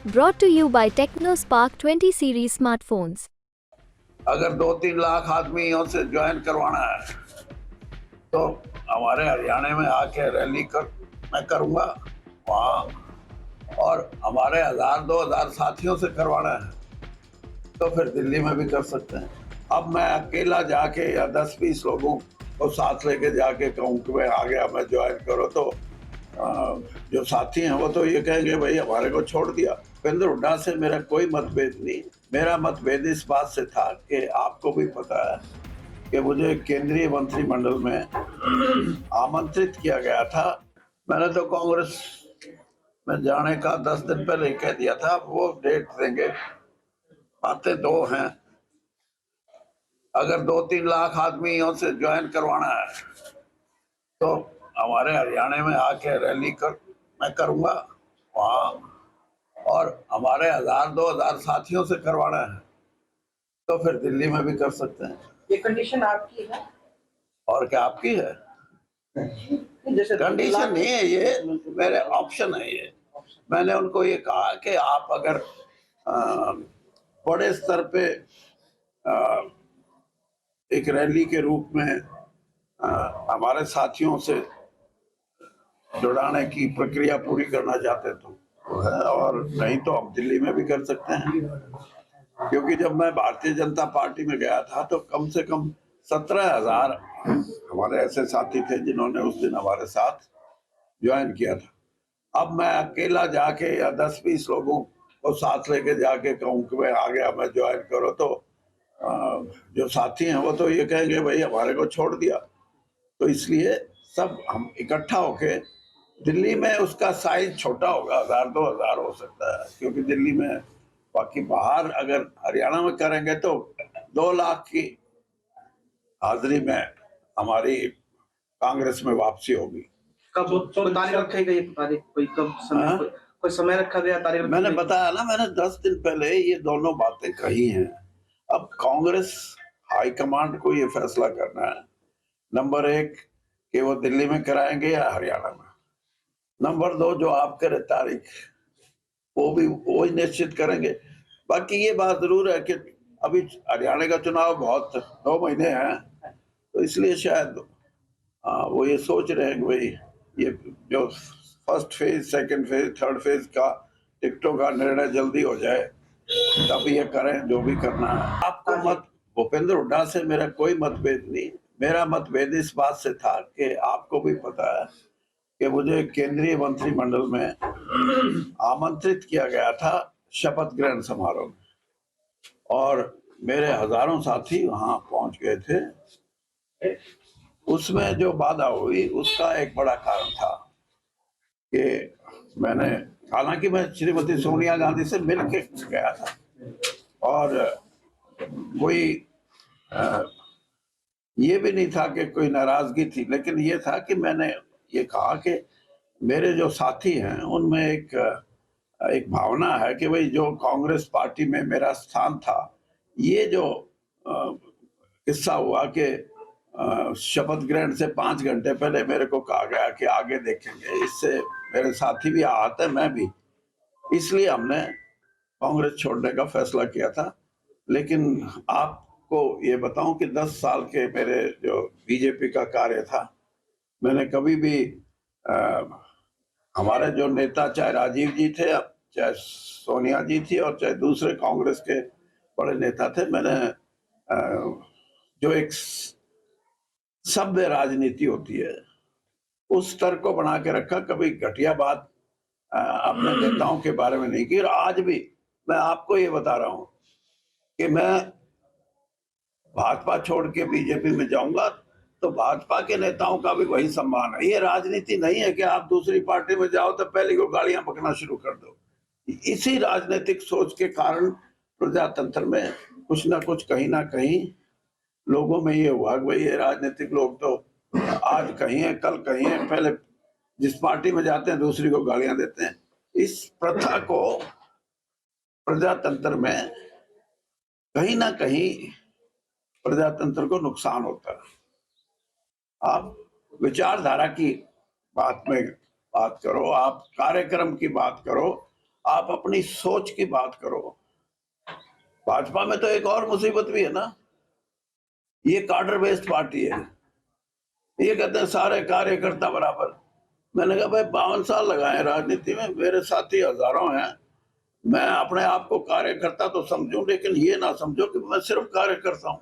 Brought to you by TechnoSpark 20 series smartphones. अगर 2-3 लाख आदमियों से ज्वाइन करवाना है तो हमारे हरियाणा में आके रैली मैं करूँगा वहाँ, और हमारे 1000-2000 साथियों से करवाना है तो फिर दिल्ली में भी कर सकते हैं। अब मैं अकेला जाके या 10-20 लोगों को साथ लेके जाके कहूँ कि मैं आ गया, मैं ज्वाइन करो, तो जो साथी हैं वो तो ये कहेंगे भाई हमारे को छोड़ दिया। भूपेंद्र हुड्डा से मेरा कोई मतभेद नहीं। मेरा मतभेद इस बात से था कि आपको भी पता है कि मुझे केंद्रीय मंत्रिमंडल में आमंत्रित किया गया था। मैंने तो कांग्रेस में जाने का 10 दिन पहले ही कह दिया था, वो डेट देंगे। बातें दो हैं, अगर 2-3 लाख आदमियों से ज्वाइन करवाना है तो हमारे हरियाणा में आके रैली मैं करूँगा वहाँ, और हमारे 1000-2000 साथियों से करवाना है तो फिर दिल्ली में भी कर सकते हैं। ये कंडीशन आपकी है और क्या आपकी है? जैसे कंडीशन नहीं है, ये मेरे ऑप्शन है। ये मैंने उनको ये कहा कि आप अगर बड़े स्तर पे एक रैली के रूप में हमारे साथियों से जुड़ाने की प्रक्रिया पूरी करना चाहते तो है, और नहीं तो हम दिल्ली में भी कर सकते हैं। क्योंकि जब मैं भारतीय जनता पार्टी में गया था तो कम से कम 17,000 हमारे ऐसे साथी थे जिन्होंने उस दिन हमारे साथ ज्वाइन किया था। अब मैं अकेला जाके या 10-20 लोगों को साथ लेके जाके कहूँ कि मैं आ गया, मैं ज्वाइन करो, तो जो साथी हैं वो तो ये कहेंगे भाई हमारे को छोड़ दिया। तो इसलिए सब हम इकट्ठा होके, दिल्ली में उसका साइज छोटा होगा, 1000-2000 हो सकता है, क्योंकि दिल्ली में, बाकी बाहर अगर हरियाणा में करेंगे तो 2 लाख की हाजिरी में हमारी कांग्रेस में वापसी होगी। कब तारीख रखी गई? तारीख कोई कब समय, कोई समय रखा गया? तारीख मैंने बताया ना, मैंने 10 दिन पहले ये दोनों बातें कही हैं। अब कांग्रेस हाईकमांड को ये फैसला करना है, नंबर 1 कि वो दिल्ली में कराएंगे या हरियाणा में। नंबर 2, जो आप करें तारीख, वो भी वही निश्चित करेंगे। बाकी ये बात जरूर है कि अभी हरियाणा का चुनाव बहुत 2 महीने हैं, तो इसलिए शायद वो ये सोच रहे हैं कि भाई ये जो first phase, second phase, third phase का टिकटों का निर्णय जल्दी हो जाए, तब ये करें जो भी करना है। आपको मत भूपेंद्र हुड्डा से मेरा कोई मतभेद नहीं। मेरा मतभेद इस बात से था कि आपको भी पता है कि मुझे केंद्रीय मंत्रिमंडल में आमंत्रित किया गया था शपथ ग्रहण समारोह में, और मेरे हजारों साथी वहां पहुंच गए थे। उसमें जो बाधा हुई उसका एक बड़ा कारण था कि मैंने, हालांकि मैं श्रीमती सोनिया गांधी से मिल के गया था, और कोई ये भी नहीं था कि कोई नाराजगी थी, लेकिन ये था कि मैंने ये कहा कि मेरे जो साथी हैं उनमें एक भावना है कि भाई जो कांग्रेस पार्टी में मेरा स्थान था, ये जो किस्सा हुआ कि शपथ ग्रहण से 5 घंटे पहले मेरे को कहा गया कि आगे देखेंगे, इससे मेरे साथी भी आहत है, मैं भी, इसलिए हमने कांग्रेस छोड़ने का फैसला किया था। लेकिन आपको ये बताऊं कि 10 साल के मेरे जो बीजेपी का कार्य था, मैंने कभी भी हमारे जो नेता, चाहे राजीव जी थे, चाहे सोनिया जी थी, और चाहे दूसरे कांग्रेस के बड़े नेता थे, मैंने जो एक सभ्य राजनीति होती है उस स्तर को बना के रखा, कभी घटिया बात अपने नेताओं के बारे में नहीं की। और आज भी मैं आपको ये बता रहा हूं कि मैं भाजपा छोड़ के बीजेपी में जाऊंगा तो भाजपा के नेताओं का भी वही सम्मान है। ये राजनीति नहीं है कि आप दूसरी पार्टी में जाओ तो पहले को गालियां बकना शुरू कर दो। इसी राजनीतिक सोच के कारण प्रजातंत्र में कुछ ना कुछ, कहीं ना कहीं लोगों में ये हुआ कि भाई ये राजनीतिक लोग तो आज कहीं है, कल कहीं है, पहले जिस पार्टी में जाते हैं दूसरी को गालियां देते हैं। इस प्रथा को प्रजातंत्र में कहीं ना कहीं प्रजातंत्र को नुकसान होता है। आप विचारधारा की बात में बात करो, आप कार्यक्रम की बात करो, आप अपनी सोच की बात करो। भाजपा में तो एक और मुसीबत भी है ना, ये कार्डर बेस्ड पार्टी है। ये कहते हैं सारे कार्यकर्ता बराबर। मैंने कहा भाई 52 साल लगाए राजनीति में, मेरे साथी हजारों हैं। मैं अपने आप को कार्यकर्ता तो समझूं, लेकिन ये ना समझो कि मैं सिर्फ कार्यकर्ता हूं।